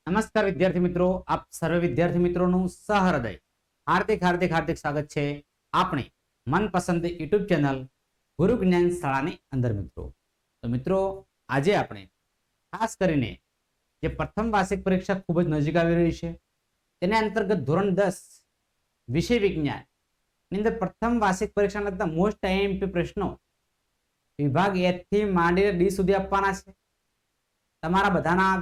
નમસ્કાર વિદ્યાર્થી મિત્રો, આપ સર્વે વિદ્યાર્થી મિત્રોનું સહૃદય હાર્દિક હાર્દિક હાર્દિક સ્વાગત છે આપણી મનપસંદ યુટ્યુબ ચેનલ ગુરુ જ્ઞાન શાળાની અંદર. તો મિત્રો, આજે આપણે ખાસ કરીને જે પ્રથમ વાર્ષિક પરીક્ષા ખૂબ જ નજીક આવી રહી છે તેના અંતર્ગત ધોરણ 10 વિષય વિજ્ઞાન ની અંદર પ્રથમ વાર્ષિક પરીક્ષાના લગતા મોસ્ટ આઈએમપી પ્રશ્નો વિભાગ A થી માંડીને D સુધી આપવાના છે. તમારા બધાના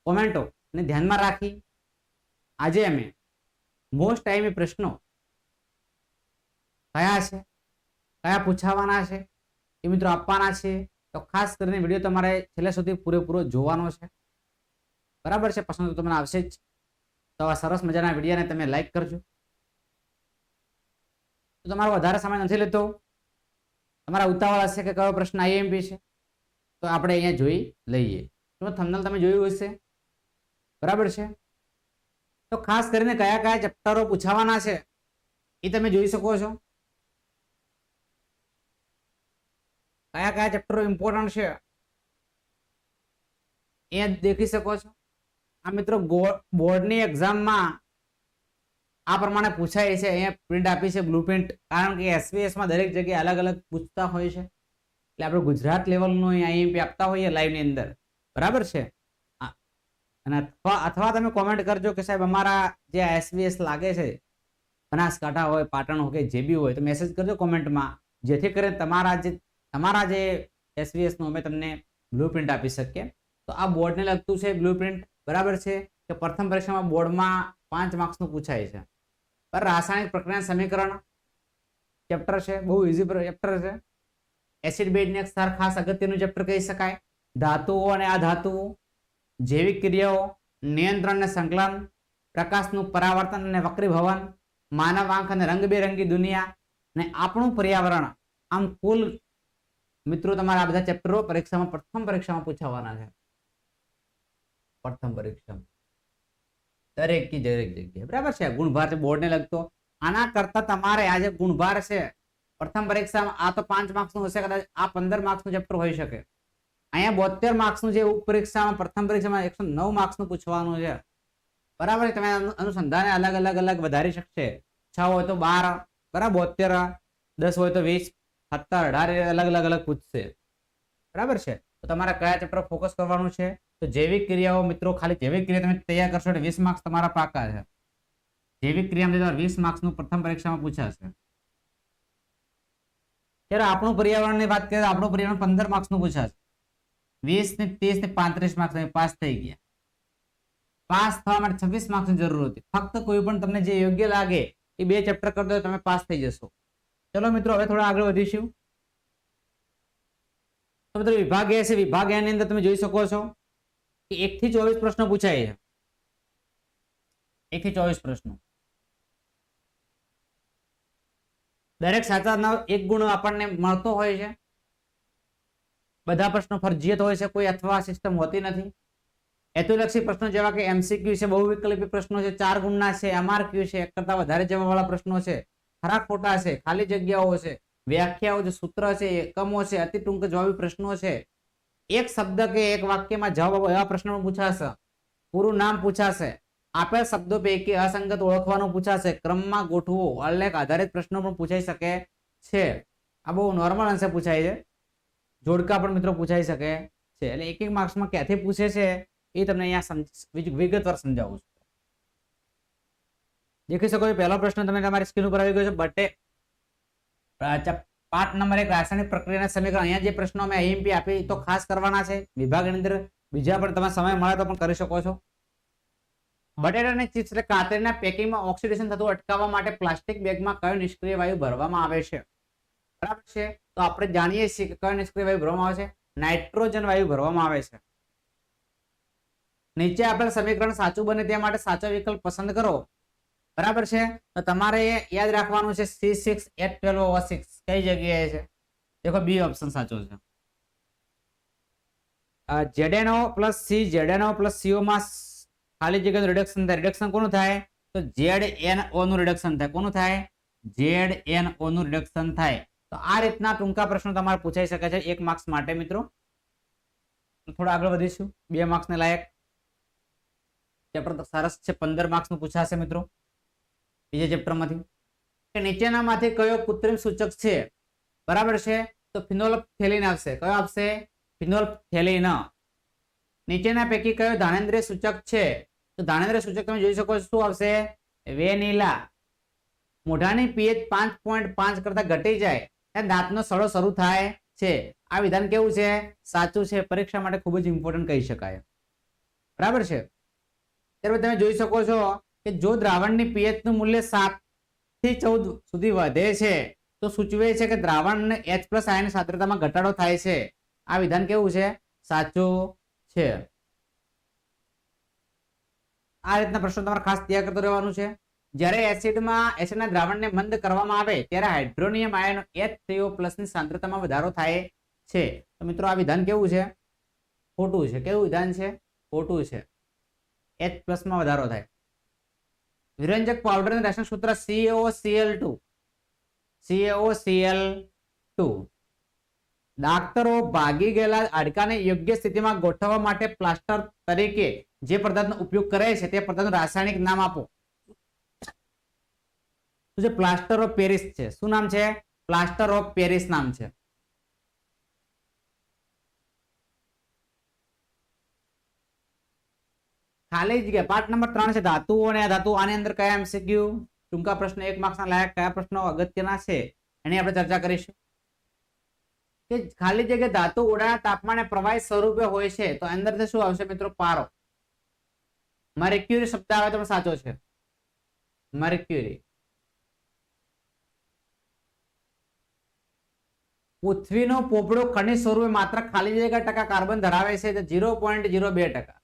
કોમેન્ટો ને ધ્યાનમાં રાખી આજે અમે મોસ્ટ ટાઈમ પ્રશ્નો કયા છે, કયા પૂછાવાના છે એ મિત્રો આપવાના છે. તો ખાસ કરીને વિડીયો તમારે છેલ્લે સુધી પૂરેપૂરો જોવાનો છે. બરાબર છે? પસંદ તો તમને આવશે જ. તો આ સરસ મજાના વિડીયોને તમે લાઈક કરજો. તો તમારો વધારે સમય નથી લેતો, તમારા ઉતાવળ હશે કે કયો પ્રશ્ન આઈએમપી છે તો આપણે અહીંયા જોઈ લઈએ. તો થંબનેલ તમે જોયું હશે, બરાબર છે? તો ખાસ કરીને કયા કયા ચેપ્ટરો પૂછાવાના છે એ તમે જોઈ શકો છો. કયા કયા ચેપ્ટરો ઇમ્પોર્ટન્ટ છે એ દેખી શકો છો. આ મિત્રો બોર્ડની એક્ઝામમાં આ પ્રમાણે પૂછાય છે. અહીંયા પ્રિન્ટ આપી છે, બ્લુપ્રિન્ટ, કારણ કે એસવીએસ માં દરેક જગ્યાએ અલગ અલગ પૂછતા હોય છે. એટલે આપણે ગુજરાત લેવલનું આઈએમપી આપતા હોઈએ લાઈવની અંદર, બરાબર છે? અને અથવા તમે કોમેન્ટ કરજો કે સાહેબ અમારા જે એસવીએસ લાગે છે બનાસકાંઠા હોય, પાટણ હોય કે જે બી હોય, તો મેસેજ કરજો કોમેન્ટમાં, જેથી કરીને તમારા જે એસવીએસ નું અમે તમને બ્લુપ્રિન્ટ આપી શકીએ. તો આ બોર્ડને લગતું છે બ્લુપ્રિન્ટ, બરાબર છે? કે પ્રથમ પરીક્ષામાં બોર્ડમાં 5 માર્ક્સનું પૂછાય છે. પર રાસાયણિક પ્રક્રિયા સમીકરણ ચેપ્ટર છે, બહુ ઇઝી ચેપ્ટર છે. એસિડ બેઝ ને ક્ષાર ખાસ અગત્યનું ચેપ્ટર કહી શકાય. ધાતુઓ અને અધાતુઓ, જૈવિક ક્રિયાઓ, નિયંત્રણ અને સંકલન, પ્રકાશનું પરાવર્તન અને વક્રીભવન, માનવ આંખ અને રંગબેરંગી દુનિયા અને આપણું પર્યાવરણ. આમ કુલ મિત્રો તમારા આ બધા ચેપ્ટરો પરીક્ષામાં પ્રથમ પરીક્ષામાં પૂછાવાના છે. પ્રથમ પરીક્ષામાં દરેક જગ્યાએ, બરાબર છે? ગુણભાર છે બોર્ડને લગતો. આના કરતા તમારે આ જે ગુણભાર છે પ્રથમ પરીક્ષામાં, આ તો 5 માર્ક્સનું હશે, કદાચ આ 15 માર્ક્સનું ચેપ્ટર હોઈ શકે. અહીંયા 72 માર્ક્સનું જે પરીક્ષામાં પ્રથમ પરીક્ષામાં 109 માર્ક્સનું પૂછવાનું છે, બરાબર? તમે અનુસંધાને અલગ અલગ વધારી શકશે. 6 હોય તો 12, બરાબર? 72, 10 હોય તો 20, 17, 18 અલગ પૂછશે, બરાબર છે? તો તમારે કયા ચેપ્ટર ફોકસ કરવાનું છે? તો જૈવિક ક્રિયાઓ મિત્રો, ખાલી જૈવિક ક્રિયા તમે તૈયાર કરશો એટલે 20 માર્ક્સ તમારા પાકા છે. જૈવિક ક્રિયામાં 20 માર્ક્સનું પ્રથમ પરીક્ષામાં પૂછાશે. ત્યારે આપણું પર્યાવરણની વાત કરીએ તો આપણું પર્યાવરણ 15 માર્ક્સનું પૂછાશે. 20 ને 30 ને 35 માર્ક્સ તમે પાસ થઈ ગયા. પાસ થવા માટે 26 માર્ક્સની જરૂર હતી. ફક્ત કોઈ પણ તમને જે યોગ્ય લાગે એ 2 ચેપ્ટર કરી દો તમે પાસ થઈ જશો. ચલો મિત્રો, હવે થોડા આગળ વધીશું. તો મિત્રો વિભાગ A છે. વિભાગ A ની અંદર તમે જોઈ શકો છો કે 1 થી 24 પ્રશ્નો પૂછાય છે. 1 થી 24 પ્રશ્નો. દરેક સાચાનો 1 ગુણ આપણને મળતો હોય છે. બધા પ્રશ્નો ફરજિયાત હોય છે, કોઈ અથવા સિસ્ટમ હોતી નથી. હેતુલક્ષી પ્રશ્નો જેવા કે એમસીક્યુ છે, બહુવિકલ્પી પ્રશ્નો છે, 4 ગુણના છે, એમઆરક્યુ છે, 1 કરતા વધારે જવાબવાળા પ્રશ્નો છે, ખરા ખોટા છે, ખાલી જગ્યાઓ છે, વ્યાખ્યાઓ છે, સૂત્ર છે, એકમો છે, અતિ ટૂંક જવાબી પ્રશ્નો છે, એક શબ્દ કે એક વાક્યમાં જવાબ એવા પ્રશ્નો પૂછાશે, પૂરું નામ પૂછાશે, આપેલ શબ્દો પૈકી અસંગત ઓળખવાનું પૂછાશે, ક્રમમાં ગોઠવો, ઉલ્લેખ આધારિત પ્રશ્નો પણ પૂછાઈ શકે છે. આ બહુ નોર્મલ અંશે પૂછાય છે. જોડકા પણ મિત્રો પૂછાઈ શકે છે. એટલે 1 માર્ક્સમાં ક્યાંથી પૂછે છે એ તમને અહીંયા વિગતવાર સમજાવું છું. દેખી શકો છો પહેલો પ્રશ્ન તમે તમારી સ્ક્રીન ઉપર આવી ગયો છે. પાઠ નંબર 1 રાસાયણિક પ્રક્રિયાના સમીકરણ. અહીંયા જે પ્રશ્નો અમે આઈએમપી આપી તો ખાસ કરવાના છે. વિભાગની અંદર બીજા પણ તમે સમય મળે તો પણ કરી શકો છો. બટેટાની ચિપ્સ એટલે કાતરીના પેકિંગમાં ઓક્સિડેશન થતું અટકાવવા માટે પ્લાસ્ટિક બેગમાં કયો નિષ્ક્રિય વાયુ ભરવામાં આવે છે? બરાબર છે? તો આપણે જાણીએ છીએ કે કયો નિષ્ક્રિય વાયુ ભરવામાં આવે છે? નાઇટ્રોજન વાયુ ભરવામાં આવે છે. નીચે આપેલ સમીકરણ સાચું બને તે માટે સાચો વિકલ્પ પસંદ કરો. બરાબર છે? તો તમારે યાદ રાખવાનું છે C6H12O6 કઈ જગ્યાએ છે? દેખો બી ઓપ્શન સાચો છે. ZNO + C, ZNO + CO માં ખાલી જગ્યાનું રિડક્શન થાય. રિડક્શન કોનું થાય? તો ZNO નું રિડક્શન થાય. કોનું થાય? ZNO નું રિડક્શન થાય. તો આ રીતના ટૂંકા પ્રશ્નો તમારે પૂછાઈ શકે છે 1 માર્ક્સ માટે મિત્રો. થોડા આગળ વધીશું 2 માર્ક્સને લાયક. ચેપ્ટર સરસ છે, 15 માર્ક્સ નું પૂછાશે મિત્રો બીજા ચેપ્ટરમાંથી કે નીચેનામાંથી કયો કૃત્રિમ સૂચક છે, બરાબર છે? તો ફિનોલ્ફથેલિન આવશે. કયો આવશે? ફિનોલ્ફથેલિન. નીચેના પૈકી કયો ધાનેન્દ્રિય સૂચક છે? તો ધાનેન્દ્રિય સૂચક તમે જોઈ શકો છો શું આવશે? વેનીલા. મોઢાની પીએચ 5.5 કરતા ઘટી જાય ત્યારે દાંતનો સડો શરૂ થાય છે. આ વિધાન કેવું છે? સાચું છે. પરીક્ષા માટે ખૂબ જ ઇમ્પોર્ટન્ટ કહી શકાય, બરાબર છે? ત્યારબાદ તમે જોઈ શકો છો કે જો દ્રાવણની પીએચ નું મૂલ્ય 7 થી 14 સુધી વધે છે તો સૂચવે છે કે દ્રાવણને H+ આયન સાંદ્રતામાં ઘટાડો થાય છે. આ વિધાન કેવું છે? સાચું છે. આ રીતના પ્રશ્નો તમારે ખાસ તૈયાર કરતો રહેવાનું છે. જ્યારે એસિડના દ્રાવણને મંદ કરવામાં આવે ત્યારે હાઇડ્રોનિયમ આયનો H3O+ ની સાંદ્રતામાં વધારો થાય છે. તો મિત્રો આ વિધાન કેવું છે? ખોટું છે. કેવું વિધાન છે? ખોટું છે. H+ માં વધારો થાય. વિરંજક પાવડરનું રાસાયણિક સૂત્ર CaOCl2. CaOCl2. ડાક્ટરો ભાગી ગયેલા હાડકાને યોગ્ય સ્થિતિમાં ગોઠવવા માટે પ્લાસ્ટર તરીકે જે પદાર્થનો ઉપયોગ કરે છે તે પદાર્થનું રાસાયણિક નામ આપો. જે પ્લાસ્ટર ઓફ પેરિસ છે. શું નામ છે? પ્લાસ્ટર ઓફ પેરિસ નામ છે. ખાલી જગ્યા પાર્ટ નંબર 3 છે ધાતુઓ અને અધાતુઓ. આની અંદર કયા MCQ ટૂંકા પ્રશ્ન 1 માર્ક્સના લાયક કયા પ્રશ્નો અગત્યના છે એની આપણે ચર્ચા કરીશું. કે ખાલી જગ્યા ધાતુ ઓરડાના તાપમાને પ્રવાહી સ્વરૂપે હોય છે તો અંદરથી શું આવશે મિત્રો? પારો. મર્ક્યુરી શબ્દ આવે તો સાચો છે. મર્ક્યુરી. પૃથ્વીનો પોપડો ખનિજ સ્વરૂપે માત્ર ખાલી જગ્યા ટકા કાર્બન ધરાવે છે તો 0.02%.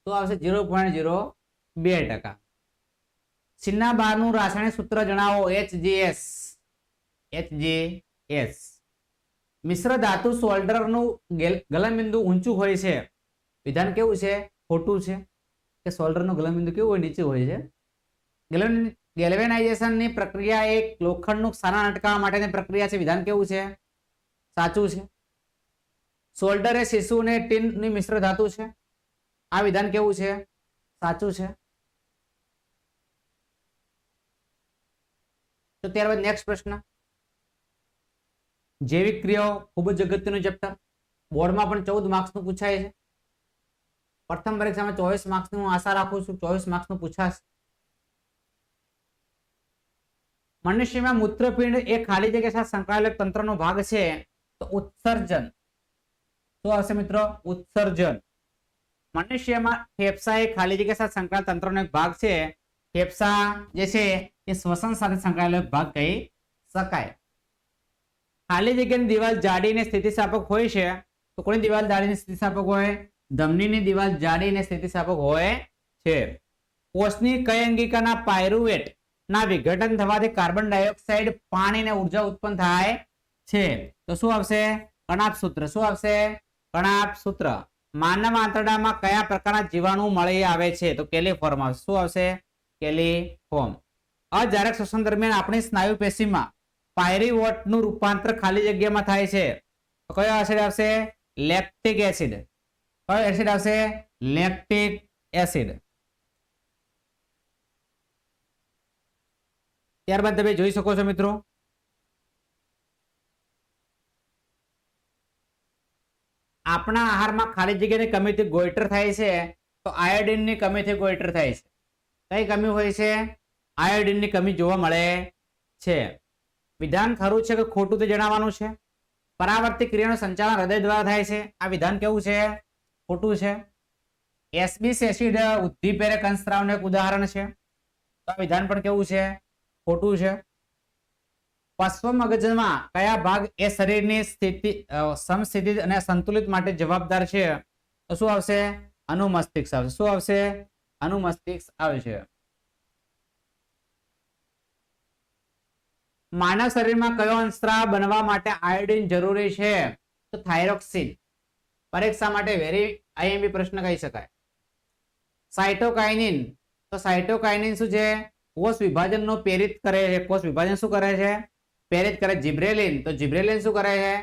તો આવશે 0.02%. ચિન્ના બારનું રાસાયણિક સૂત્ર જણાવો. HGS. HGS. મિશ્ર ધાતુ સોલ્ડરનું ગલનબિંદુ ઊંચું હોય છે. વિધાન કેવું છે? ખોટું છે. કે સોલ્ડરનું ગલનબિંદુ કેવું હોય? નીચે હોય છે. ગેલ્વેનાઇઝેશનની પ્રક્રિયા એક લોખંડનું ક્ષારણ અટકાવવા માટેની પ્રક્રિયા છે. વિધાન કેવું છે? સાચું છે. સોલ્ડર એ શીશુ અને ટીનની મિશ્ર ધાતુ છે. આ વિધાન કેવું છે? સાચું છે. તો ત્યારબાદ નેક્સ્ટ પ્રશ્ન. જૈવિક ક્રિયાઓ ખૂબ જ અગત્યનું ચેપ્ટર. બોર્ડમાં પણ 14 માર્ક્સનું પૂછાય છે. પ્રથમ પરીક્ષામાં 24 માર્ક્સની હું આશા રાખું છું. 24 માર્ક્સનું પૂછાશે. મનુષ્યમાં મૂત્રપિંડ એ ખાલી જગ્યા સાથે સંકળાયેલો તંત્રનો ભાગ છે તો ઉત્સર્જન. શું આવશે મિત્રો? ઉત્સર્જન. મનુષ્યમાં ફેફસા એ ખાલી જગ્યા સાથે સંકળાયેલ તંત્રનો એક ભાગ છે. ફેફસા જે છે એ શ્વસન સાથે સંકળાયેલો એક ભાગ કહી શકાય. ખાલી જગ્યાની દિવાલ જાડી અને સ્થિતિસ્થાપક હોય છે તો કોની દિવાલ જાડી અને સ્થિતિસ્થાપક હોય? ધમનીની દિવાલ જાડી અને સ્થિતિસ્થાપક હોય છે. કોષની કઈ અંગિકાના પાયરુવેટ ના વિઘટન થવાથી કાર્બન ડાયોક્સાઇડ પાણી અને ઉર્જા ઉત્પન્ન થાય છે તો શું આવશે? કણાપ સૂત્ર. શું આવશે? કણાપ સૂત્ર. માનવ આંતરડામાં કયા પ્રકારના જીવાણુ મળી આવે છે? તો કેલિફોર્મ આવશે. શું આવશે? કેલિફોર્મ. અજારક શ્વસન દરમિયાન આપણી સ્નાયુ પેશીમાં પાયરુવેટનું રૂપાંતર ખાલી જગ્યામાં થાય છે તો કયો એસિડ આવશે? Lactic acid. કયો એસિડ આવશે? Lactic acid. ત્યારબાદ તમે જોઈ શકો છો મિત્રો આપણા આહારમાં ખાલી જગ્યાની કમીથી ગોઈટર થાય છે તો આયોડિનની કમીથી ગોઈટર થાય છે. કઈ કમી હોય છે? આયોડિનની કમી જોવા મળે છે. વિધાન ખરું છે કે ખોટું તે જણાવવાનું છે. પરાવર્તિત ક્રિયાનું સંચાલન હૃદય દ્વારા થાય છે. આ વિધાન કેવું છે? ખોટું છે. એસ્બિસ એસિડ ઉદ્દીપેરક અંશસ્રાવનું એક ઉદાહરણ છે તો આ વિધાન પણ કેવું છે? ખોટું છે. પશ્વ મગજમાં કયા ભાગ એ શરીરની સ્થિતિ સમસ્થિતિ અને સંતુલિત માટે જવાબદાર છે તો શું આવશે? અનુમસ્તિષ્ક આવશે. શું આવશે? અનુમસ્તિષ્ક આવશે. માનવ શરીરમાં કયો અંશસ્રાવ બનવા માટે આયોડિન જરૂરી છે તો થાઇરોક્સિન. પરીક્ષા માટે વેરી આઈએમપી પ્રશ્ન કહી શકાય. સાયટોકાઇનિન. તો સાયટોકાઇનિન શું છે? કોષ વિભાજનનો પ્રેરિત કરે છે. કોષ વિભાજન શું કરે છે? પ્રેરિત કરે. જિબ્રેલિન. તો જિબ્રેલિન શું કરે છે?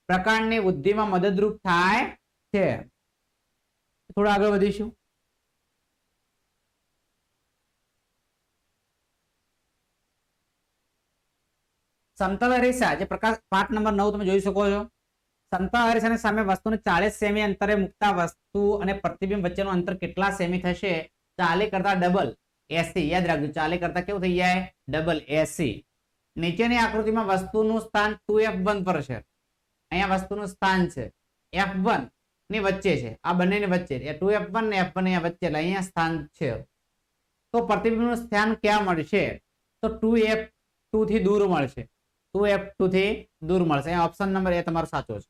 પ્રકાંડની વૃદ્ધિમાં મદદરૂપ થાય છે. થોડા આગળ વધીશું. સમતલ અરીસા જે પ્રકાશ પાઠ નંબર 9 તમે જોઈ શકો છો. સમતલ અરીસાની સામે વસ્તુને 40 સેમી અંતરે મૂકતા વસ્તુ અને પ્રતિબિંબ વચ્ચેનું અંતર કેટલા સેમી થશે? 40 કરતા ડબલ 80. યાદ રાખજો, 40 કરતા કેવું થઈ જાય? ડબલ 80. નીચેની આકૃતિમાં વસ્તુનું સ્થાન 2F1 પર છે. અહીંયા વસ્તુનું સ્થાન છે F1 ની વચ્ચે છે, આ બંનેની વચ્ચે 2F1 ને F1 અહીંયા વચ્ચે, એટલે અહીંયા સ્થાન છે. તો પ્રતિબિંબનું સ્થાન ક્યાં મળશે? તો 2F2 થી દૂર મળશે. 2F2 થી દૂર મળશે. ઓપ્શન નંબર એ તમારો સાચો છે.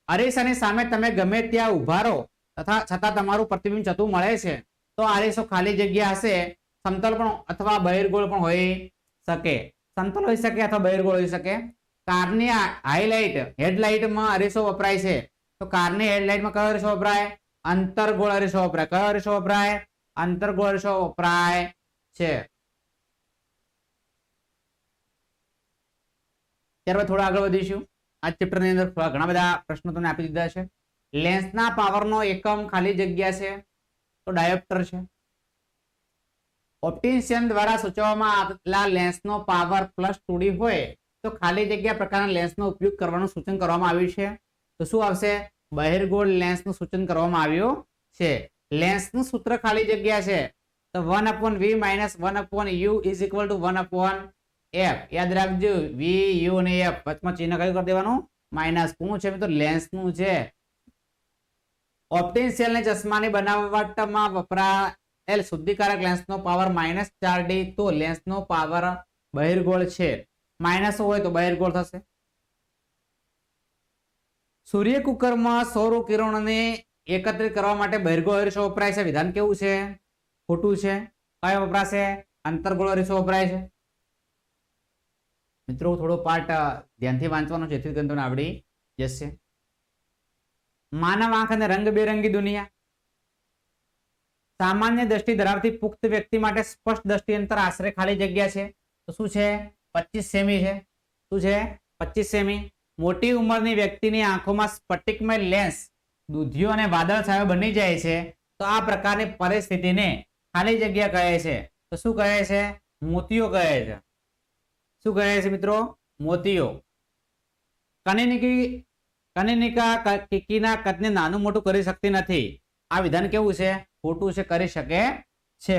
અરીસાની સામે તમે ગમે ત્યાં ઉભા રહો તથા છતાં તમારું પ્રતિબિંબ જતું મળે છે તો અરીસો ખાલી જગ્યા હશે. સમતલ પણ અથવા બહિર્ગોળ પણ હોઈ શકે. સમતલ હોઈ શકે અથવા બહિર્ગોળ હોઈ શકે. કારની હાઇલાઇટ હેડલાઇટમાં અરીસો વપરાય છે તો કારની હેડલાઇટમાં કયો અરીસો વપરાય? અંતર્ગોળ અરીસો વપરાય. કયો અરીસો વપરાય? અંતર્ગોળ અરીસો વપરાય છે. ત્યારબાદ થોડા આગળ વધીશું. આ ચેપ્ટરની અંદર ઘણા બધા પ્રશ્નો તમને આપી દીધા છે. લેન્સના પાવરનો એકમ ખાલી જગ્યા છે તો ડાયોપ્ટર છે. ઓપ્ટિશિયન દ્વારા સૂચવવામાં આવેલા લેન્સનો પાવર +2D હોય તો ખાલી જગ્યા પ્રકારના લેન્સનો ઉપયોગ કરવાનું સૂચન કરવામાં આવ્યું છે. તો શું આવશે? બહિર્ગોળ લેન્સનું સૂચન કરવામાં આવ્યું છે. લેન્સનું સૂત્ર ખાલી જગ્યા છે તો 1/v - 1/u = 1/f. યાદ રાખજો, v u અને f વચમાં ચિહ્ન કયું કરી દેવાનું? માઇનસ. કોનું છે મિત્રો? લેન્સનું છે. ઓપ્ટિશિયનને ચશ્માની બનાવટમાં વપરાયેલ શુદ્ધિકારક લેન્સનો પાવર -4D તો લેન્સનો પાવર બહિર્ગોળ છે. માઇનસ હોય તો બહિર્ગોળ થશે. સૂર્ય કુકરમાં સૌર કિરણોને એકત્રિત કરવા માટે બહિર્ગોળ અરીસો વપરાય છે. વિધાન કેવું છે? ખોટું છે. કયો વપરાશે? અંતર્ગોળ અરીસો વપરાય છે. મિત્રો થોડો પાર્ટ ધ્યાનથી વાંચવાનો જેથી કરીને તમને આવડી જશે. માનવ આંખ અને રંગબેરંગી દુનિયા. સામાન્ય દ્રષ્ટિ ધરાવતી પુખ્ત વ્યક્તિ માટે સ્પષ્ટ દ્રષ્ટિ અંતર આશરે ખાલી જગ્યા છે તો શું છે? 25 સેમી છે. શું છે? 25 સેમી. મોટી ઉંમરની વ્યક્તિની આંખોમાં સ્ફટિકમય લેન્સ દૂધિયો અને વાદળછાયો બની જાય છે તો આ પ્રકારની પરિસ્થિતિને ખાલી જગ્યા કહે છે. તો શું કહે છે? મોતિયો કહે છે. શું કહે છે મિત્રો? મોતિયો. કનિનિકા કીકીના કદને નાનું મોટું કરી શકતી નથી. આ વિધાન કેવું છે? ખોટું છે. કરી શકે છે.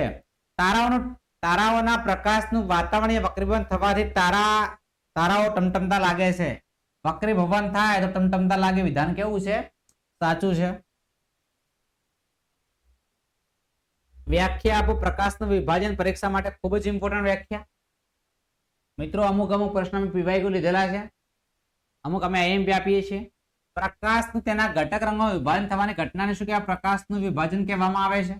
તારાઓના પ્રકાશનું વાતાવરણીય વક્રીભવન થવાથી તારાઓ ટમટમતા લાગે છે. વક્રીભવન થાય તો ટમટમતા લાગે. વિધાન કેવું છે? સાચું છે. વ્યાખ્યા આપો. પ્રકાશનું વિભાજન પરીક્ષા માટે ખૂબ જ ઇમ્પોર્ટન્ટ વ્યાખ્યા. મિત્રો અમુક પ્રશ્ન અમે પીવાય લીધેલા છે, અમુક અમે આઈએમપી આપીએ છીએ. પ્રકાશનું તેના ઘટક રંગોમાં વિભાજન થવાની ઘટનાને શું કહેવાય? પ્રકાશનું વિભાજન કહેવામાં આવે છે.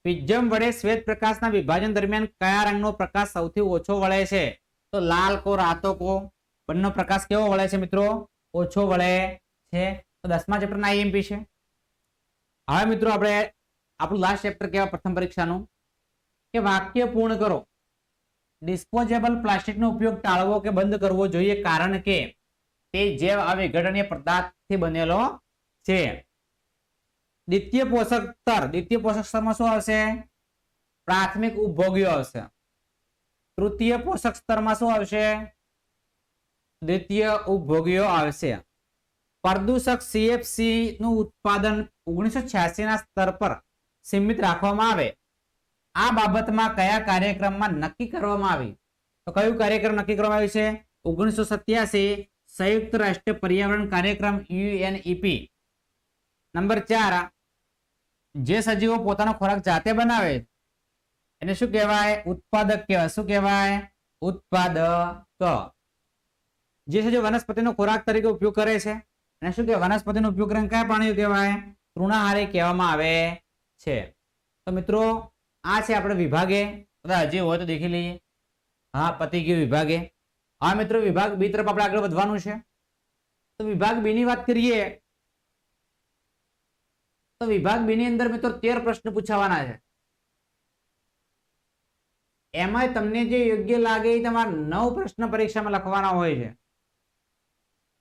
પ્રિઝમ વડે શ્વેત પ્રકાશના વિભાજન દરમિયાન કયા રંગનો પ્રકાશ સૌથી ઓછો વળે છે? તો લાલ કો રાતો કો બંનેનો પ્રકાશ કેવો વળે છે મિત્રો? ઓછો વળે છે. તો 10મા ચેપ્ટરના આઈએમપી છે. હવે મિત્રો આપણે આપણું લાસ્ટ ચેપ્ટર કહેવાય પ્રથમ પરીક્ષાનું કે વાક્ય પૂર્ણ કરો. ડિસ્પોઝેબલ પ્લાસ્ટિકનો ઉપયોગ ટાળવો કે બંધ કરવો જોઈએ કારણ કે તે જૈવ અવિઘટનીય પદાર્થથી બનેલો છે. દ્વિતીય પોષક સ્તરમાં શું આવશે? પ્રાથમિક ઉપભોગ્યો આવશે. તૃતીય પોષક સ્તરમાં શું આવશે? દ્વિતીય ઉપભોગ્યો આવશે. પ્રદૂષક CFC નું ઉત્પાદન 1986 ના સ્તર પર સીમિત રાખવામાં આવે આ બાબતમાં કયા કાર્યક્રમમાં નક્કી કરવામાં આવી? તો કયું કાર્યક્રમ નક્કી કરવામાં આવ્યું છે? 1987 સંયુક્ત રાષ્ટ્ર પર્યાવરણ કાર્યક્રમ UNEP. નંબર 4, જે સજીવો પોતાનો ખોરાક જાતે બનાવે એને શું કહેવાય? ઉત્પાદક કહેવાય. શું કહેવાય? ઉત્પાદક. જે સજીવો વનસ્પતિનો ખોરાક તરીકે ઉપયોગ કરે છે એને શું કહેવાય? વનસ્પતિનો ઉપયોગ કરીને કયા પ્રાણીઓ કહેવાય? તૃણાહારી કહેવામાં આવે છે. તો મિત્રો આ છે આપણે વિભાગે. હજી હોય તો દેખી લઈએ. હા, પતી ગયું વિભાગે. હા મિત્રો, વિભાગ બી તરફ આપણે આગળ વધવાનું છે. તો વિભાગ બી ની વાત કરીએ તો વિભાગ બી ની અંદર મિત્રો 13 પ્રશ્ન પૂછાવાના છે. એમાં તમને જે યોગ્ય લાગે એ તમારા 9 પ્રશ્ન પરીક્ષામાં લખવાના હોય છે.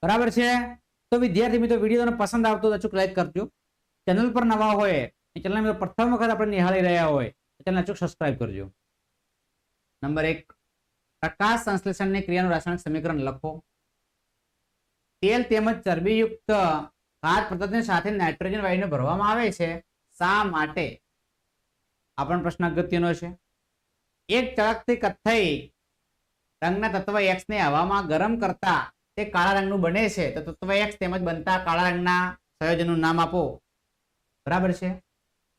બરાબર છે? તો વિદ્યાર્થી મિત્રો વિડીયો તમને પસંદ આવતો તો અચૂક લાઈક કરજો. ચેનલ પર નવા હોય ચેનલ મિત્રો પ્રથમ વખત આપણે નિહાળી રહ્યા હોય તો ચેનલ અચૂક સબસ્ક્રાઇબ કરજો. નંબર 1, પ્રકાશ સંશ્લેષણની ક્રિયાનું રાસાયણિક સમીકરણ લખો. તેલ તેમજ ચરબીયુક્ત ખાદ્ય પદાર્થની સાથે નાઇટ્રોજન વાયુને ભરવામાં આવે છે. શા માટે? આ પણ પ્રશ્ન અગત્યનો છે. એક ચળકતી કથ્થઈ રંગના તત્વ X ને હવામાં ગરમ કરતા તે કાળા રંગનું બને છે. તો તત્વ X તેમજ બનતા કાળા રંગના સંયોજનનું નામ આપો. બરાબર છે.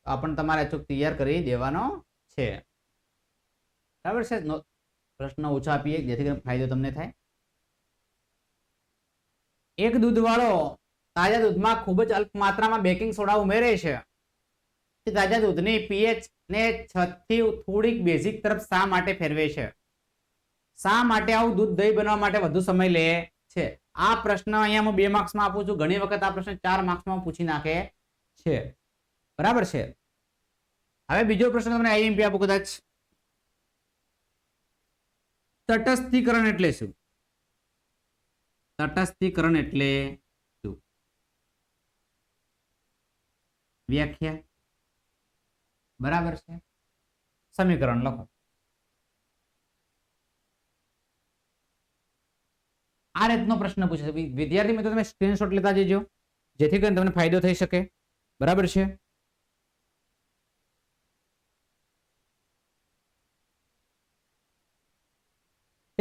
આ પણ તમારે અચૂક તૈયાર કરી દેવાનો છે. બરાબર છે. પ્રશ્ન ઓછા આપીએ જેથી કરીને ફાયદો તમને થાય. એક દૂધવાળો તાજા દૂધમાં ખૂબ જ અલ્પ માત્રામાં બેકિંગ સોડા ઉમેરે છે. તાજા દૂધની pH ને 6 થી થોડીક બેઝિક તરફ શા માટે ફેરવે છે? શા માટે આવું દૂધ દહીં બનવા માટે વધુ સમય લે છે? આ પ્રશ્ન અહીંયા હું 2 માર્ક્સમાં આપું છું. ઘણી વખત આ પ્રશ્ન 4 માર્ક્સમાં પૂછી નાખે છે. બરાબર છે. હવે બીજો પ્રશ્ન તમને આઈએમપી આપું કદાચ. તટસ્થીકરણ એટલે શું? તટસ્થીકરણ એટલે શું? વ્યાખ્યા. બરાબર છે. સમીકરણ લખો. આ રીતનો પ્રશ્ન પૂછે છે. વિદ્યાર્થી મિત્રો તમે સ્ક્રીનશોટ લેતા જજો જેથી કરીને તમને ફાયદો થઈ શકે. બરાબર છે.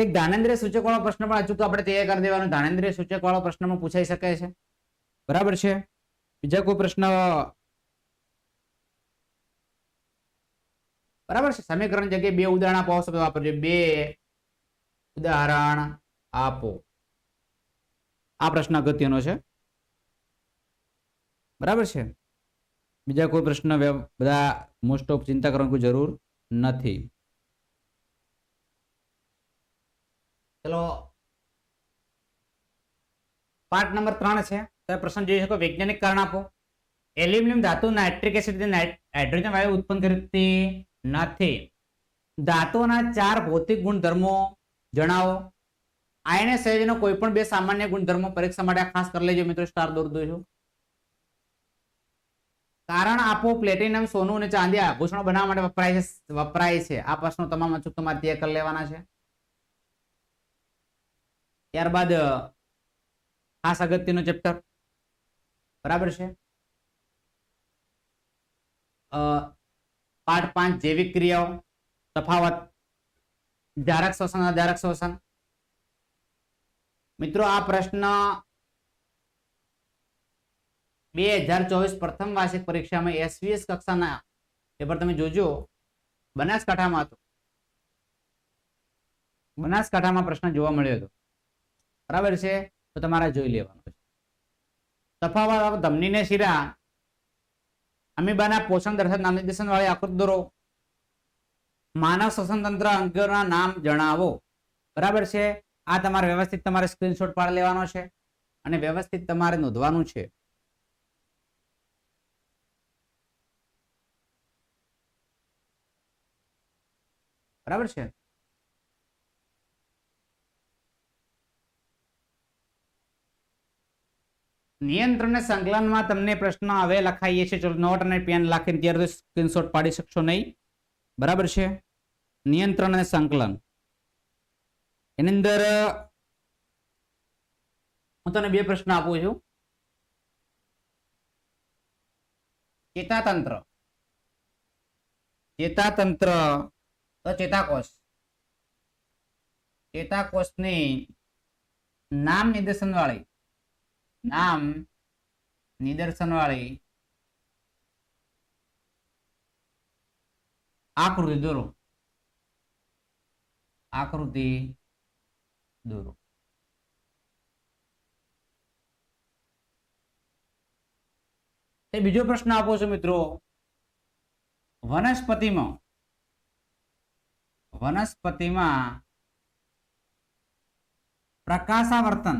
એક ધાનેન્દ્રિય સૂચક વાળો પ્રશ્ન પણ અચૂક આપણે તૈયાર કરી દેવાનો. ધાનેન્દ્રિય સૂચક વાળો પ્રશ્નમાં પૂછાઈ શકે છે. બરાબર છે. બીજા કોઈ પ્રશ્ન? બરાબર છે. સમીકરણ જગ્યાએ 2 ઉદાહરણ આપો શબ્દ વાપરજો. 2 ઉદાહરણ આપો. આ પ્રશ્ન અગત્યનો છે. બરાબર છે. બીજા કોઈ પ્રશ્ન બધા મોસ્ટ ઓફ ચિંતા કરવાની કોઈ જરૂર નથી. ચલો પાઠ નંબર 3 છે. તમે પ્રશ્ન જોઈ શકો. વૈજ્ઞાનિક કારણ આપો. એલ્યુમિનિયમ ધાતુ નાઇટ્રિક એસિડ હાઇડ્રોજન વાયુ ઉત્પન્ન કરતી નથી. ધાતુના 4 ભૌતિક ગુણધર્મો જણાવો. આયન સંયોજનો કોઈ પણ 2 સામાન્ય ગુણધર્મો પરીક્ષા માટે ખાસ કરી લેજો મિત્રો. સ્ટાર દોરી દો છું. કારણ આપો. પ્લેટિનમ સોનું અને ચાંદી આભૂષણો બનાવવા માટે વપરાય છે. આ પ્રશ્નો તમામ અચૂક તમારે તૈયાર કરી લેવાના છે. ત્યારબાદ ખાસ અગત્યનું ચેપ્ટર. બરાબર છે. પાઠ 5 જૈવિક ક્રિયાઓ. તફાવત. જારક શ્વસન અજારક શ્વસન. મિત્રો આ પ્રશ્ન 2024 પ્રથમ વાર્ષિક પરીક્ષામાં એસવીએસ કક્ષાના પેપર તમે જોજો. બનાસકાંઠામાં હતો. બનાસકાંઠામાં પ્રશ્ન જોવા મળ્યો હતો. બરાબર છે. તો તમારે જોઈ લેવાનું છે. તફાવત. ધમનીને શિરા અમીબાના પોષણ દર્શક નામ નિર્દેશન વાળી આકૃતિ દોરો. માનવ શ્વસન તંત્ર અંગોના નામ જણાવો. બરાબર છે. આ તમારે વ્યવસ્થિત તમારે સ્ક્રીનશોટ પાડી લેવાનો છે અને વ્યવસ્થિત તમારે નોંધવાનું છે. બરાબર છે. નિયંત્રણ ને સંકલનમાં તમને પ્રશ્ન હવે લખાઈએ છે. ચલો નોટ અને પેન લખીને ત્યારે સ્ક્રીનશોટ પાડી શકશો નહીં. બરાબર છે. નિયંત્રણ અને સંકલન એની અંદર હું તને 2 પ્રશ્ન આપું છું. ચેતાતંત્ર. ચેતાતંત્ર તો ચેતાકોષ. ચેતાકોષની નામ નિદર્શન વાળી આકૃતિ દોરો. આકૃતિ દોરો. બીજો પ્રશ્ન આપો છો મિત્રો. વનસ્પતિમાં પ્રકાશાવર્તન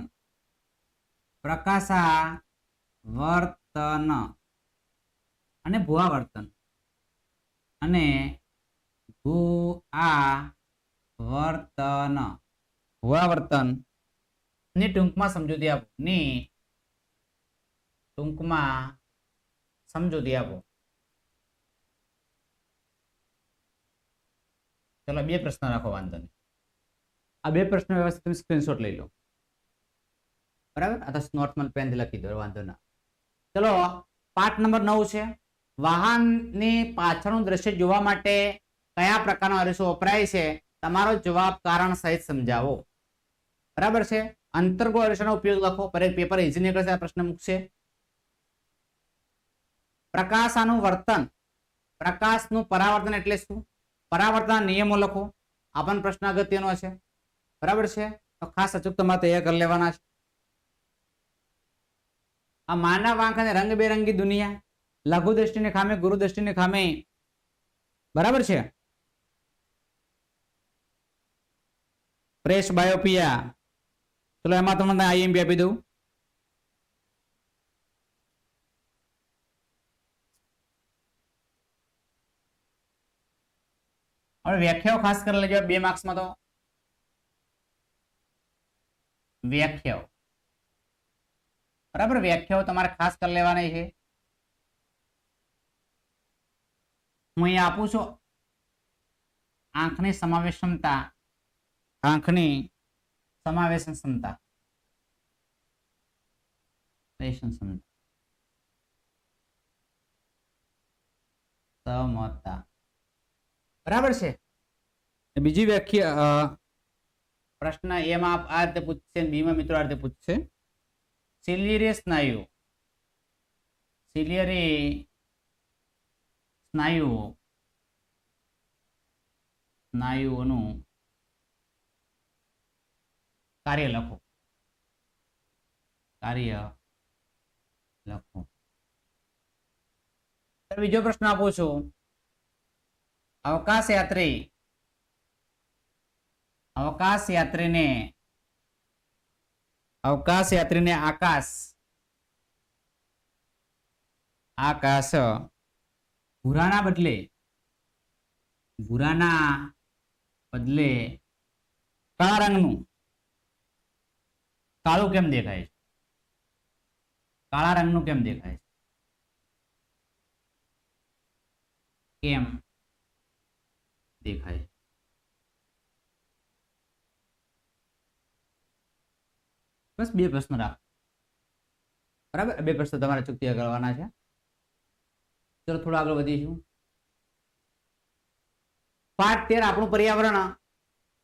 અને ભૂઆવર્તન ભૂઆવર્તન ની ટૂંકમાં સમજૂતી આપો. ચલો 2 પ્રશ્ન રાખો. વાંધો નહીં. આ બે પ્રશ્ન વ્યવસ્થિત તમે સ્ક્રીનશોટ લઈ લો, બરાબર, અથવા નોટમાં પેનથી લખી દો, વાંધો ના. ચલો પાઠ નંબર 9 છે, વાહનની પાછળનું દ્રશ્ય જોવા માટે કયા પ્રકારનો અરીસો વપરાય છે? તમારો જવાબ કારણ સહિત સમજાવો. બરાબર છે. અંતર્ગોળ અરીસાનો ઉપયોગ લખો. પેપર ઇઝી નીકળશે, આ પ્રશ્ન મૂકશે. પ્રકાશનું વર્તન, પ્રકાશનું પરાવર્તન એટલે શું? પરાવર્તન નિયમો લખો. આ પણ પ્રશ્ન અગત્યનો છે. બરાબર છે, તો ખાસ અચૂક તમારે તૈયાર કરી લેવાના છે. આ માનવ આંખ અને રંગબેરંગી દુનિયા, લઘુ દ્રષ્ટિની ખામી, ગુરુ દ્રષ્ટિની ખામી. બરાબર છે. પ્રેસ બાયોપિયા, ચલો એમાં તમને આઈએમપી આપી દઉં. હવે વ્યાખ્યાઓ ખાસ કરી લેજો 2 માર્ક્સમાં. તો વ્યાખ્યાઓ, બરાબર, વ્યાખ્યાઓ તમારે ખાસ કરી લેવાની છે. હું અહીંયા આપું છું આંખની સમાવેશ ક્ષમતા, આંખની સમાવેશન ક્ષમતા, સમતા, બરાબર છે. બીજી વ્યાખ્યા પ્રશ્ન એમાં આ રીતે પૂછશે, બીમાં મિત્રો આ રીતે પૂછશે. સિલિયરી સ્નાયુ, સિલિયરી સ્નાયુઓનું કાર્ય લખો. કાર્ય લખો. બીજો પ્રશ્ન આપું છું. અવકાશ યાત્રીને આકાશ ભૂરાના બદલે કાળા રંગનું, કાળું કેમ દેખાય છે? કાળા રંગનું કેમ દેખાય છે? કેમ દેખાય? બસ 2 પ્રશ્નો રાખો. બરાબર, 2 પ્રશ્નો તમારે ચૂકતી કરવાના છે. ચલો થોડું આગળ વધીશું. પાઠ 13 આપણું પર્યાવરણ,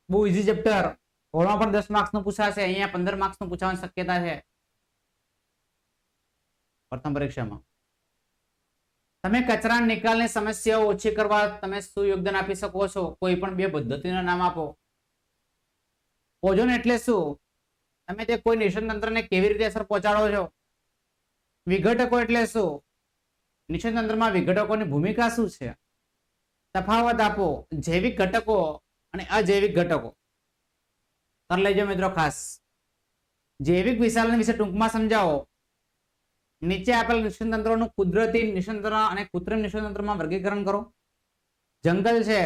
બહુ ઈઝી ચેપ્ટર. ઓળમાં પણ 10 માર્ક્સ નું પૂછાશે, અહીંયા 15 માર્ક્સ નું પૂછવાની શક્યતા છે પ્રથમ પરીક્ષામાં. તમે કચરા નિકાલની સમસ્યાઓ ઓછી કરવા તમે શું યોગદાન આપી શકો છો? કોઈ પણ 2 પદ્ધતિના નામ આપો. ઓઝોન એટલે શું? તમે તે કોઈ નિષેધન તંત્રને કેવી રીતે અસર પહોંચાડો છો? વિઘટકો એટલે શું? નિષેધન તંત્રમાં વિઘટકોની ભૂમિકા શું છે? તફાવત આપો જૈવિક ઘટકો અને અજૈવિક ઘટકો. કરી લેજો મિત્રો ખાસ. જૈવિક વિશાલન વિશે ટૂંકમાં સમજાવો. નીચે આપેલ નિષેધન તંત્રોનું કુદરતી નિષેધન તંત્ર અને કૃત્રિમ નિષેધન તંત્રમાં વર્ગીકરણ કરો. જંગલ છે,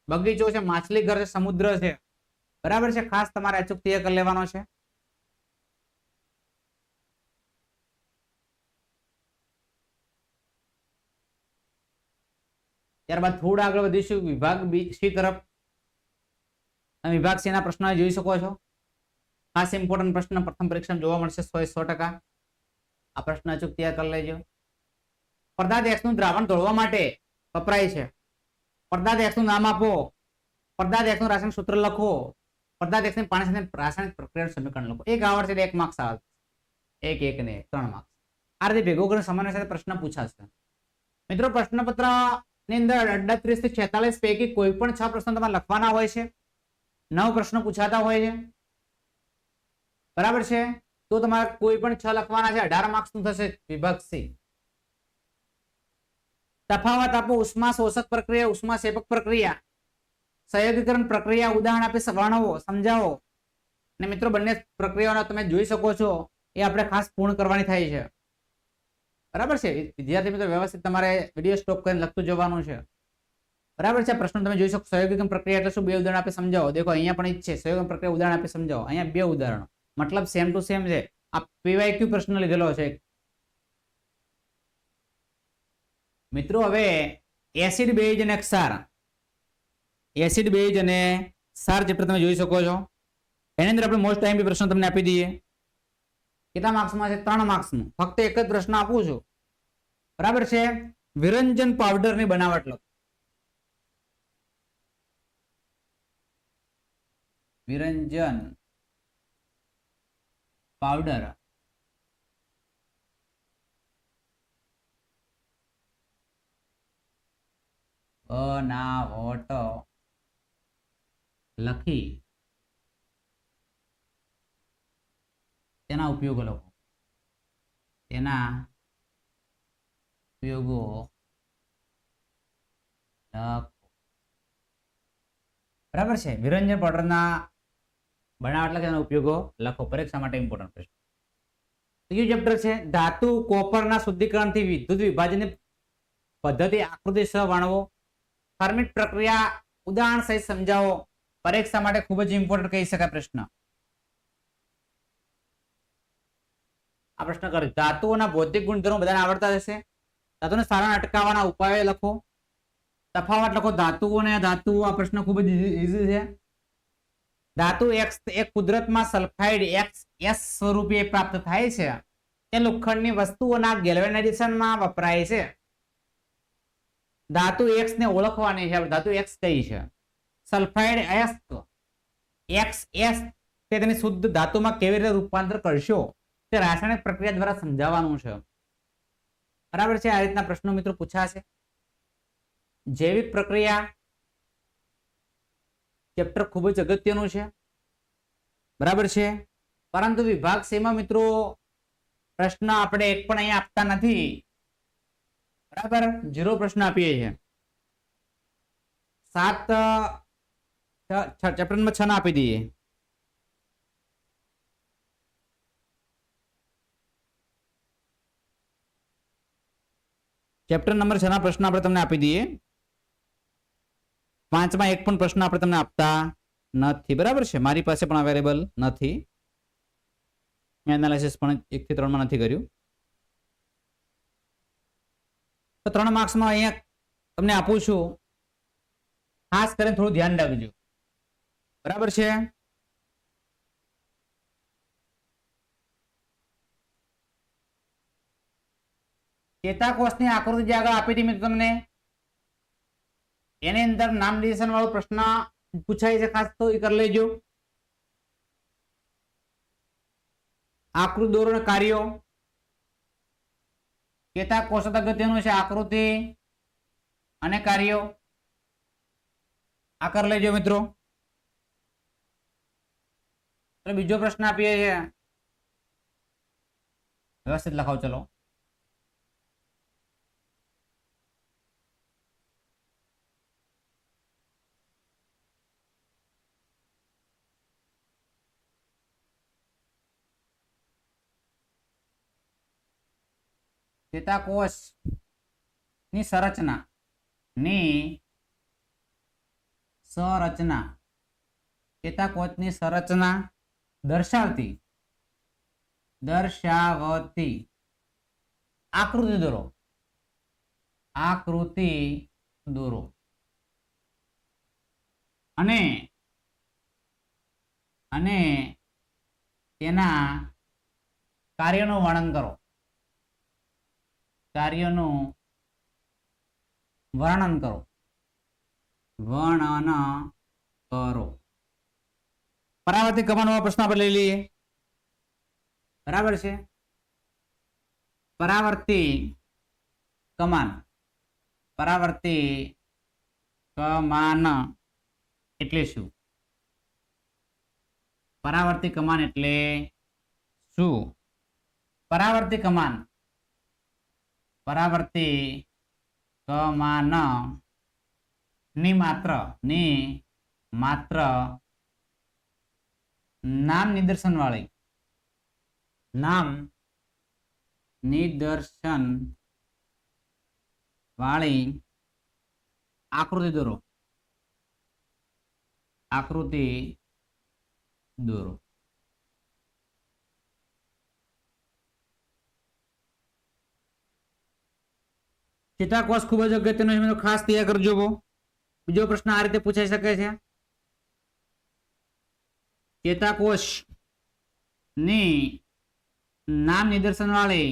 બગીચો છે, માછલી ઘર છે, સમુદ્ર છે. બરાબર છે, ખાસ તમારે અચૂક તૈયાર કરી લેવાનો છે. ત્યારબાદ થોડા આગળ વધીશું વિભાગ સી તરફ. વિભાગ સી ના પ્રશ્નો જોઈ શકો છો. ખાસ ઇમ્પોર્ટન્ટ પ્રશ્ન પ્રથમ પરીક્ષામાં જોવા મળશે 100%. આ પ્રશ્ન અચૂક તૈયાર કરી લેજો. પદાર્થ X નું દ્રાવણ તોડવા માટે વપરાય છે. પદાર્થ X નું નામ આપો. પદાર્થ X નું રાસાયણિક સૂત્ર લખો. પદાર્થ X ની પાણી સાથે રાસાયણિક પ્રક્રિયાનું સમીકરણ લખો. એક આવડશે 1 માર્ક્સ આવે. 1 ને 3 માર્ક્સ. આ રીતે ભેગો કરીને સમન્વય સાથે પ્રશ્ન પૂછાશે. મિત્રો પ્રશ્નપત્ર ની અંદર 38 થી 46 પૈકી કોઈ પણ 6 પ્રશ્નો તમારે લખવાના હોય છે. 9 પ્રશ્નો પૂછાતા હોય છે. બરાબર છે, તો તમારે કોઈ પણ 6 લખવાના છે. 18 માર્ક્સ નું થશે વિભાગ સી. તફાવત આપો. ઉષ્મા શોષક પ્રક્રિયા, ઉષ્મા સેપક પ્રક્રિયા, સંયોગીકરણ પ્રક્રિયા ઉદાહરણ આપી વર્ણવો, સમજાવો. અને મિત્રો બંને પ્રક્રિયાઓને તમે જોઈ શકો છો, એ આપણે ખાસ પૂર્ણ કરવાની થાય છે. બરાબર છે વિદ્યાર્થી મિત્રો, વ્યવસ્થિત તમારે વિડીયો સ્ટોપ કરીને લખતું જવાનું છે. બરાબર છે. પ્રશ્ન તમે જોઈ શકો. સંયોગીકરણ પ્રક્રિયા એટલે શું? 2 ઉદાહરણ આપી સમજાવો. દેખો અહીંયા પણ ઈ જ છે. સંયોગીકરણ પ્રક્રિયા ઉદાહરણ આપી સમજાવો. અહીંયા 2 ઉદાહરણો, મતલબ સેમ ટુ સેમ છે. આ પીવાયક્યુ પ્રશ્ન લીધેલો છે મિત્રો. હવે એસિડ બેઝ અને ક્ષાર, એસિડ બેઝ અને સાર ચેપ્ટર તમે જોઈ શકો છો. એની અંદર આપણે મોસ્ટ ટાઈમ પ્રશ્ન તમને આપી દઈએ. કેટલા માર્ક્સમાં છે? 3 માર્ક્સનું. ફક્ત એક જ પ્રશ્ન આપું છું, બરાબર છે. વિરંજન પાવડરની બનાવટ લખો. વિરંજન પાવડર બનાવટ લખી તેના ઉપયોગો લખો. તેના ઉપયોગો લખો. બરાબર છે. વિરંજન પાવડરના બનાવટ લખી તેના ઉપયોગો લખો. પરીક્ષા માટે ઇમ્પોર્ટન્ટ પ્રશ્ન. ત્રીજું ચેપ્ટર છે ધાતુ કોપરના શુદ્ધિકરણથી વિદ્યુત વિભાજનની પદ્ધતિ આકૃતિ સહ વર્ણવો. ફર્મિટ પ્રક્રિયા ઉદાહરણ સહિત સમજાવો. પરીક્ષા માટે ખૂબ જ ઇમ્પોર્ટન્ટ કહી શકાય પ્રશ્ન. આ પ્રશ્ન કરે ધાતુઓના ભૌતિક ગુણધર્મો બધાને આવડતા હશે. ધાતુને સારા અટકાવવાના ઉપાયો લખો. તફાવત લખો ધાતુઓ અને ધાતુઓ. આ પ્રશ્ન ખૂબ જ ઈઝી છે. ધાતુ એક્સ એક કુદરતમાં સલ્ફાઇડ એક્સ સ્વરૂપે પ્રાપ્ત થાય છે. તે લોખંડની વસ્તુઓના ગેલ્વેનાઇઝેશનમાં વપરાય છે. ધાતુ એક્સ ને ઓળખવાની છે. ધાતુ એક્સ કઈ છે? સલ્ફાઇડ એક્સ તે તેની શુદ્ધ ધાતુમાં કેવી રીતે રૂપાંતર કરશો તે રાસાયણિક પ્રક્રિયા દ્વારા સમજાવવાનું છે. બરાબર છે. આ રીતના પ્રશ્નો મિત્રો પૂછાશે. જૈવિક પ્રક્રિયા ચેપ્ટર ખૂબ જ અગત્યનું છે, બરાબર છે. પરંતુ વિભાગ સેમાં મિત્રો પ્રશ્ન આપણે એક પણ અહીંયા આપતા નથી, બરાબર. 0 પ્રશ્ન આપીએ છીએ. 7 ચેપ્ટર નંબર 6 ના આપી દઈએ. ચેપ્ટર નંબર 6 ના પ્રશ્ન આપણે તમને આપી દઈએ. 5 માં એક પણ પ્રશ્ન આપણે તમને આપતા નથી, બરાબર છે. મારી પાસે પણ અવેલેબલ નથી. મેં એનાલિસિસ પણ 1 થી 3 માં નથી કર્યું. તો 3 માર્ક્સમાં અહીંયા તમને આપું છું. ખાસ કરીને થોડું ધ્યાન રાખજો, બરાબર છે. ચેતાકોષની આકૃતિ જે આગળ આપી હતી મિત્રો તમને, એની અંદર નામ નિર્દેશન વાળો પ્રશ્ન પૂછાય છે, ખાસ તો એ કરી લેજો. આકૃતિ દોરો કાર્યો. ચેતાકોષ અગત્યનું છે. આકૃતિ અને કાર્યો આ કરી લેજો મિત્રો. બીજો પ્રશ્ન આપીએ છીએ, વ્યવસ્થિત લખાવ. ચલો, ચેતાકોષ ની સંરચના ચેતાકોષની સંરચના દર્શાવતી આકૃતિ દોરો. અને તેના કાર્યનું વર્ણન કરો. વર્ણન કરો. પરાવર્તિત કમાનનો પ્રશ્ન આપણે લઈ લઈએ, બરાબર છે. પરાવર્તિત કમાન એટલે શું? પરાવર્તિત કમાન એટલે શું? પરાવર્તિત કમાન ની માત્ર નામ નિદર્શન વાળી આકૃતિ દોરો. ચેતાકોષ ખૂબ જ અગત્યનો છે, ખાસ તૈયાર કરજો. બીજો પ્રશ્ન આ રીતે પૂછાઈ શકે છે. ચેતાકોષ ની નામ નિદર્શન વાળી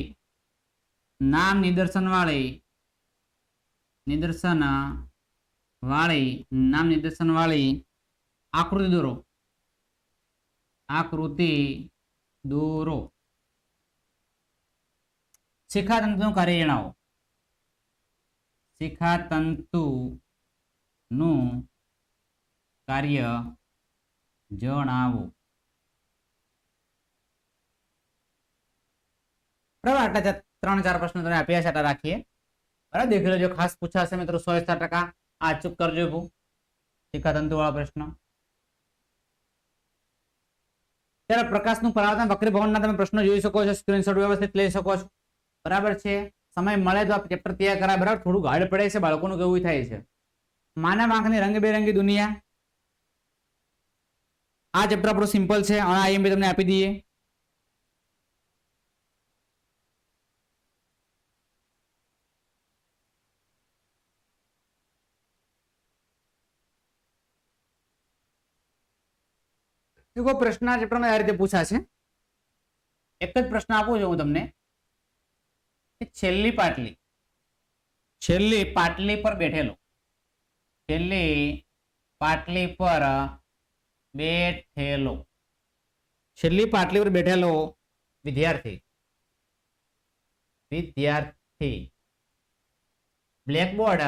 આકૃતિ દોરો. શિખાતંતુનું કાર્ય જણાવો. શિખાતંતુનું કાર્ય જણાવો. બરાબર, આટલા 3-4 પ્રશ્નો તમે આપ્યા છે, આટલા રાખીએ. બરાબર, દેખી લેજો, ખાસ પૂછાશે મિત્રો 100% આ ચૂક કરજો. શિખાતંતુ વાળા પ્રશ્ન. ત્યારે પ્રકાશનું પરાવર્તન વક્રીભવનના તમે પ્રશ્નો જોઈ શકો છો, સ્ક્રીનશોટ વ્યવસ્થિત લઈ શકો છો. બરાબર છે, સમય મળે તો આ ચેપ્ટર તૈયાર કરાય. બરાબર, થોડું હાર્ડ પડે છે, બાળકોનું કેવું થાય છે. માનવ આંખની રંગબેરંગી દુનિયા, આ ચેપ્ટર આપણું સિમ્પલ છે, આઈએમપી તમને આપી દઈએ. પ્રશ્ન આ ચેપ્ટરમાં આ રીતે પૂછાશે. એક જ પ્રશ્ન આપું છું હું તમને. છેલ્લી પાટલી પર બેઠેલો વિદ્યાર્થી બ્લેકબોર્ડ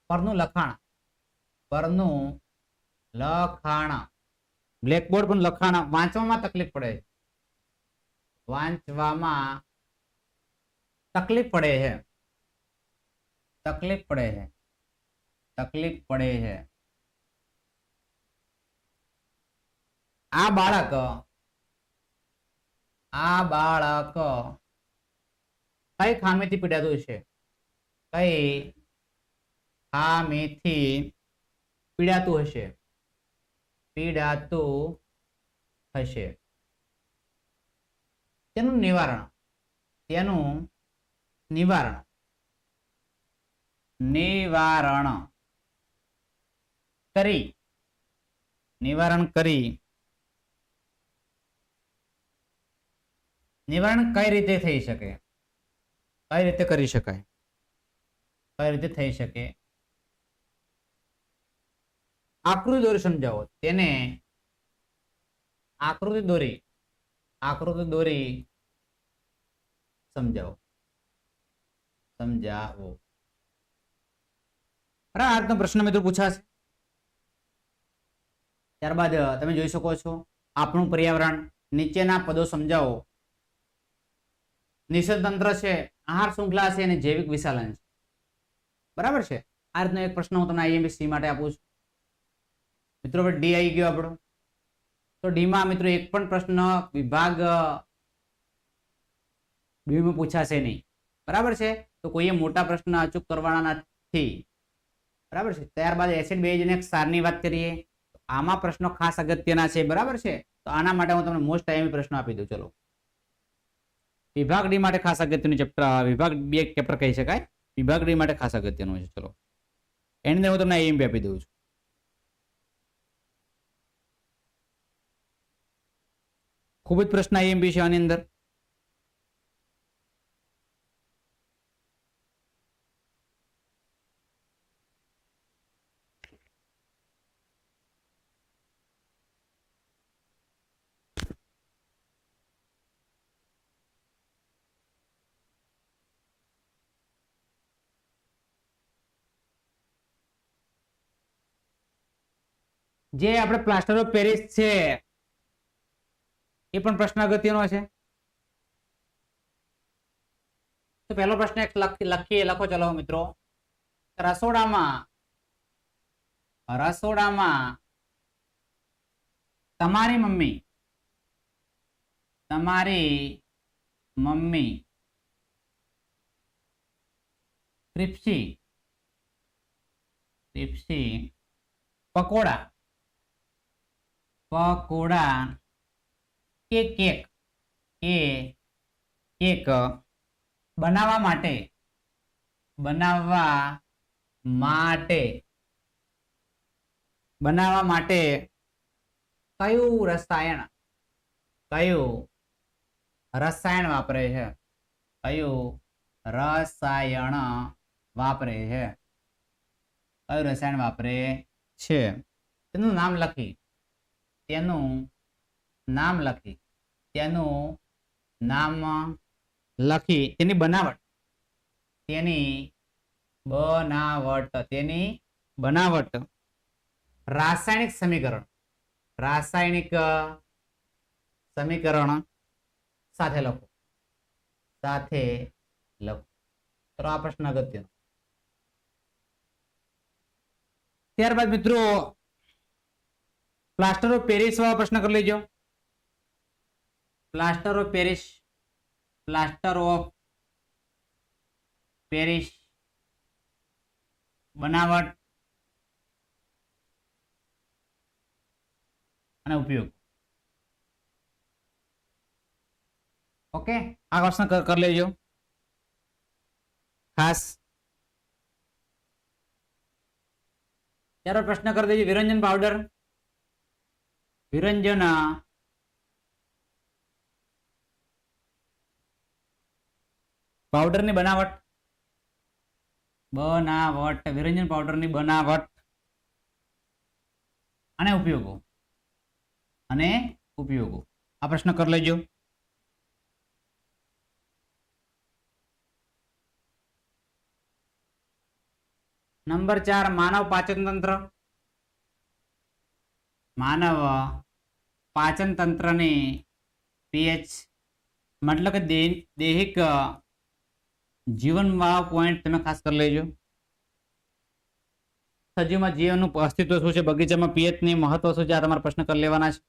પરનું લખાણ બ્લેકબોર્ડ પર લખાણ વાંચવામાં તકલીફ પડે છે. આ બાળક કઈ ખામીથી પીડાતું છે? પીડાતું હશે. તેનું નિવારણ કઈ રીતે થઈ શકે? કઈ રીતે કરી શકાય? આકૃતિ દોરી સમજાવો. તેને આકૃતિ દોરી સમજાવો. આજનો પ્રશ્ન મિત્રો પૂછાશે. ત્યારબાદ તમે જોઈ શકો છો આપણું પર્યાવરણ, નીચેના પદો સમજાવો. નિષેધ તંત્ર છે, આહાર શૃંખલા છે અને જૈવિક વિશાલન છે. બરાબર છે, આ રીતનો એક પ્રશ્ન હું તમને આઈએમપી માટે આપું છું. મિત્રો ડી આવી ગયો આપણો. તો ડી માં મિત્રો એક પણ પ્રશ્ન વિભાગ ડી માં પૂછાશે નહીં. બરાબર છે, તો કોઈએ મોટા પ્રશ્ન અચૂક કરવાના નથી. બરાબર છે. ત્યારબાદ એસિડ બેઝ અને ક્ષારની વાત કરીએ. આમાં પ્રશ્નો ખાસ અગત્યના છે. બરાબર છે, તો આના માટે હું તમને મોસ્ટ આઈએમપી પ્રશ્ન આપી દઉં. ચલો, વિભાગ ડી માટે ખાસ અગત્યનું ચેપ્ટર, વિભાગ બી એક ચેપ્ટર કહી શકાય. વિભાગ ડી માટે ખાસ અગત્યનું છે. ચલો, એની અંદર હું તમને આઈએમપી આપી દઉં છું. ખૂબ જ પ્રશ્ન આઈએમપી છે આની અંદર. જે આપણે પ્લાસ્ટર ઓફ પેરિસ છે એ પણ પ્રશ્ન અગત્યનો છે. તો પહેલો પ્રશ્ન એક લખો. ચલો મિત્રો, રસોડામાં તમારી મમ્મી ક્રિપ્સી પકોડા કે કેક બનાવવા માટે બનાવવા માટે કયું રસાયણ વાપરે છે? કયું રસાયણ વાપરે છે? કયું રસાયણ વાપરે છે? તેનું નામ લખી, તેની બનાવટ રાસાયણિક સમીકરણ સાથે લખો. તો આ પ્રશ્ન અગત્યનો. ત્યારબાદ મિત્રો પ્લાસ્ટર ઓફ પેરિસ વાળો પ્રશ્ન કરી લેજો. પ્લાસ્ટર ઓફ પેરિસ બનાવટ અને ઉપયોગ. ઓકે, આ પ્રશ્ન કરી લેજો ખાસ. ત્યારબાદ પ્રશ્ન કરી દેજો વિરંજન પાવડરની બનાવટ. વિરંજન પાવડરની બનાવટ અને ઉપયોગો. આ પ્રશ્ન કરી લેજો. નંબર 4 માનવ પાચન તંત્રની પીએચ મતલબ કે દૈહિક જીવનવાળો પોઈન્ટ તમે ખાસ કરી લેજો. સજીવમાં જીવનનું અસ્તિત્વ શું છે, બગીચામાં પીએચ ની મહત્વ શું છે, આ તમારા પ્રશ્ન કરી લેવાના છે.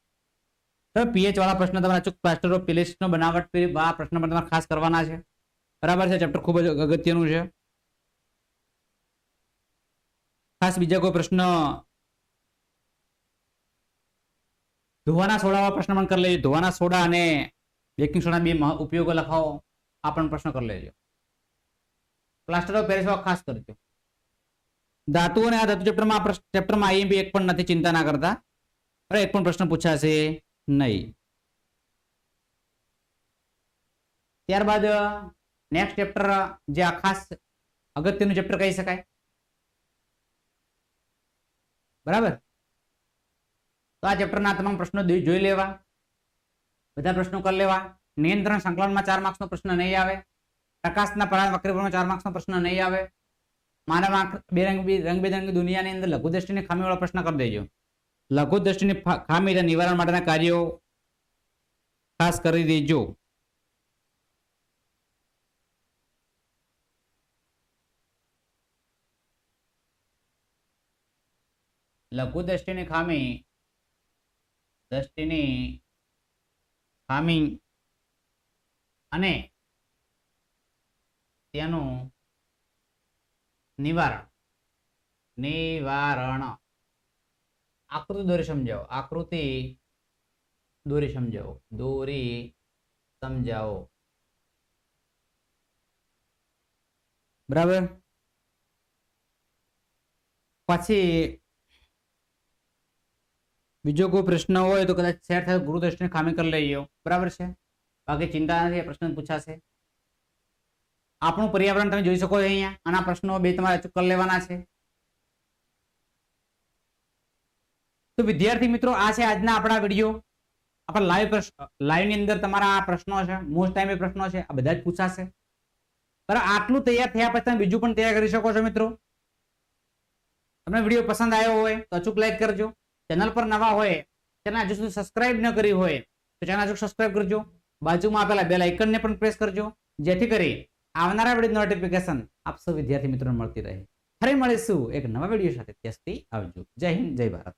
પીએચ વાળા પ્રશ્ન તમારા અચૂક પ્લાસ્ટર ઓફ પેરિસ નો બનાવટ આ પ્રશ્ન પણ તમારે ખાસ કરવાના છે. બરાબર છે, ચેપ્ટર ખૂબ જ અગત્યનું છે. ખાસ બીજા કોઈ પ્રશ્ન ધોવાના સોડા પ્રશ્ન પણ કરી લેજો. ધોવાના સોડા અને બેકિંગ સોડા બે ઉપયોગો લખાવો, આ પણ પ્રશ્ન કરી લેજો. પ્લાસ્ટર ઓફ પેરિસ ખાસ કરજો. ધાતુ અને આ ધાતુ ચેપ્ટરમાં આઈએમપી એક પણ નથી, ચિંતા ના કરતા. એક પણ પ્રશ્ન પૂછાશે નહીં. ત્યારબાદ નેક્સ્ટ ચેપ્ટર જે આ ખાસ અગત્યનું ચેપ્ટર કહી શકાય. બરાબર, તો આ ચેપ્ટરના તમામ પ્રશ્નો જોઈ લેવા, બધા પ્રશ્નો કરી લેવા. નિયંત્રણ સંકલનમાં 4 માર્ક્સનો પ્રશ્ન નહીં આવે. પ્રકાશના વક્રીકરણમાં 4 માર્ક્સનો પ્રશ્ન નહીં આવે. માનવ આંખ રંગબેરંગી દુનિયાની અંદર લઘુદ્રષ્ટિની ખામી વાળો પ્રશ્ન કરી દેજો. લઘુદ્રષ્ટિની ખામી નિવારણ માટેના કાર્યો ખાસ કરી દેજો. લઘુદ્રષ્ટિની ખામી અને તેનું નિવારણ આકૃતિ દોરી સમજાવો. બરાબર, પછી બીજો કોઈ પ્રશ્ન હોય તો કદાચ શેર થાય, ગુરુદ્રષ્ટિની ખામી કરી લઈયો. બરાબર છે, બાકી ચિંતા નથી, પ્રશ્ન પૂછાશે. આપણું પર્યાવરણ તમે જોઈ શકો છો અહીંયા. આના પ્રશ્નો 2 તમારે અચૂક કરી લેવાના છે. તો વિદ્યાર્થી મિત્રો, આ છે આજના આપણા વિડીયો. આપણા લાઈવ ની અંદર તમારા આ પ્રશ્નો છે, મોસ્ટ ટાઈમ પ્રશ્નો છે, આ બધા જ પૂછાશે. બરાબર, આટલું તૈયાર થયા પછી તમે બીજું પણ તૈયાર કરી શકો છો. મિત્રો, તમને વિડીયો પસંદ આવ્યો હોય તો અચૂક લાઈક કરજો. ચેનલ પર નવા હોય, ચેનલ હજુ સુધી સબસ્ક્રાઇબ ન કરી હોય તો ચેનલ અચૂક સબસ્ક્રાઇબ કરજો. બાજુમાં આપેલા બેલ આઇકનને પણ પ્રેસ કરજો, જેથી કરી આવનારા વિડીયો નોટિફિકેશન આપ સૌ વિદ્યાર્થી મિત્રોને મળતી રહે. ફરી મળીશું એક નવા વિડીયો સાથે. ત્યાં સુધી આવજો. જય હિન્દ, જય ભારત.